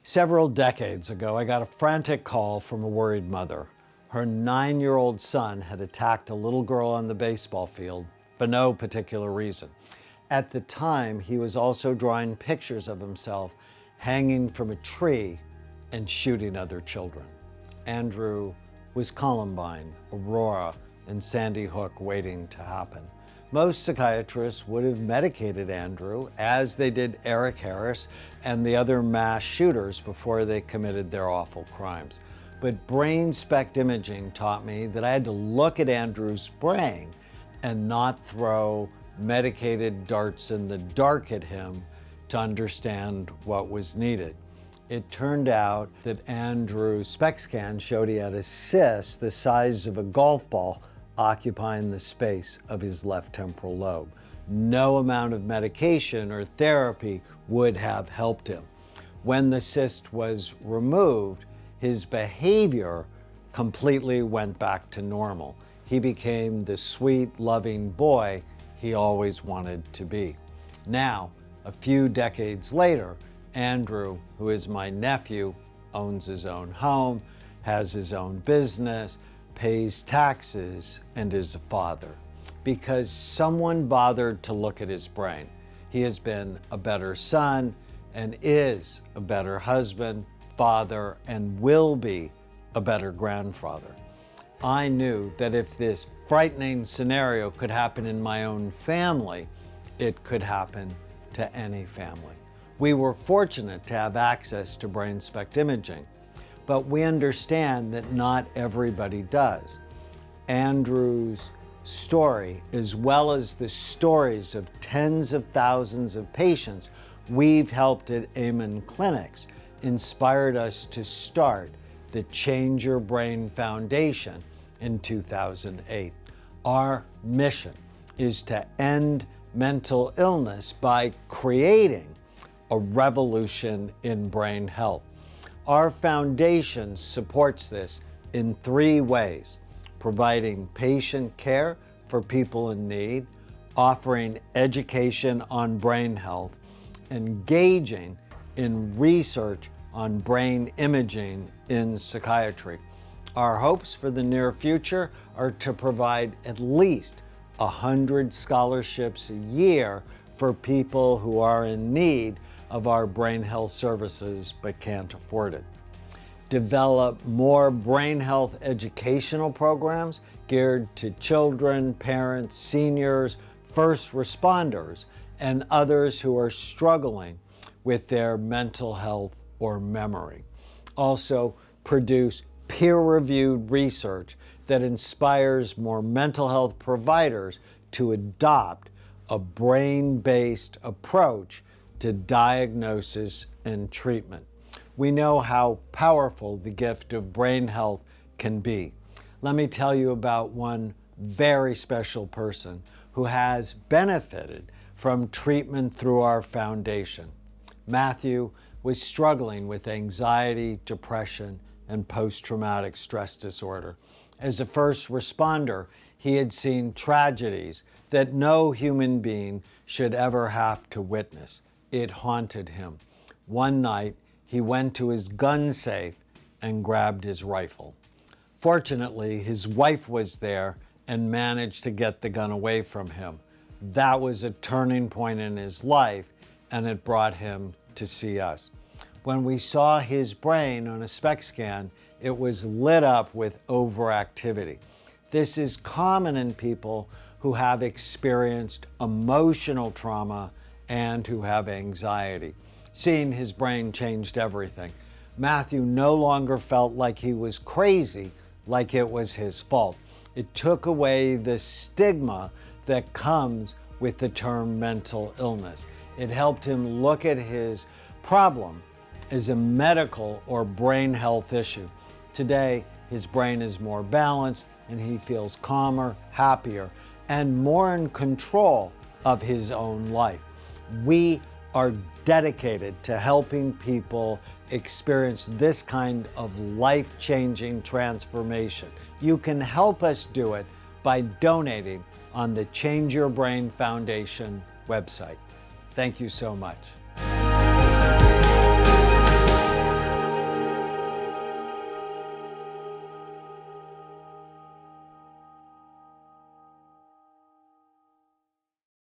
Several decades ago, I got a frantic call from a worried mother. Her 9-year-old son had attacked a little girl on the baseball field for no particular reason. At the time, he was also drawing pictures of himself hanging from a tree and shooting other children. Andrew was Columbine, Aurora, and Sandy Hook waiting to happen. Most psychiatrists would have medicated Andrew, as they did Eric Harris and the other mass shooters before they committed their awful crimes. But brain SPECT imaging taught me that I had to look at Andrew's brain and not throw medicated darts in the dark at him to understand what was needed. It turned out that Andrew's SPECT scan showed he had a cyst the size of a golf ball occupying the space of his left temporal lobe. No amount of medication or therapy would have helped him. When the cyst was removed, his behavior completely went back to normal. He became the sweet, loving boy he always wanted to be. Now, a few decades later, Andrew, who is my nephew, owns his own home, has his own business, pays taxes, and is a father because someone bothered to look at his brain. He has been a better son and is a better husband, father, and will be a better grandfather. I knew that if this frightening scenario could happen in my own family, it could happen to any family. We were fortunate to have access to brain SPECT imaging, but we understand that not everybody does. Andrew's story, as well as the stories of tens of thousands of patients we've helped at Amen Clinics, inspired us to start the Change Your Brain Foundation in 2008. Our mission is to end mental illness by creating a revolution in brain health. Our foundation supports this in 3 ways: providing patient care for people in need, offering education on brain health, engaging in research on brain imaging in psychiatry. Our hopes for the near future are to provide at least 100 scholarships a year for people who are in need of our brain health services but can't afford it. Develop more brain health educational programs geared to children, parents, seniors, first responders, and others who are struggling with their mental health or memory. Also, produce peer-reviewed research that inspires more mental health providers to adopt a brain-based approach to diagnosis and treatment. We know how powerful the gift of brain health can be. Let me tell you about one very special person who has benefited from treatment through our foundation. Matthew was struggling with anxiety, depression, and post-traumatic stress disorder. As a first responder, he had seen tragedies that no human being should ever have to witness. It haunted him. One night, he went to his gun safe and grabbed his rifle. Fortunately, his wife was there and managed to get the gun away from him. That was a turning point in his life, and it brought him to see us. When we saw his brain on a SPECT scan, it was lit up with overactivity. This is common in people who have experienced emotional trauma and who have anxiety. Seeing his brain changed everything. Matthew no longer felt like he was crazy, like it was his fault. It took away the stigma that comes with the term mental illness. It helped him look at his problem as a medical or brain health issue. Today, his brain is more balanced and he feels calmer, happier, and more in control of his own life. We are dedicated to helping people experience this kind of life-changing transformation. You can help us do it by donating on the Change Your Brain Foundation website. Thank you so much.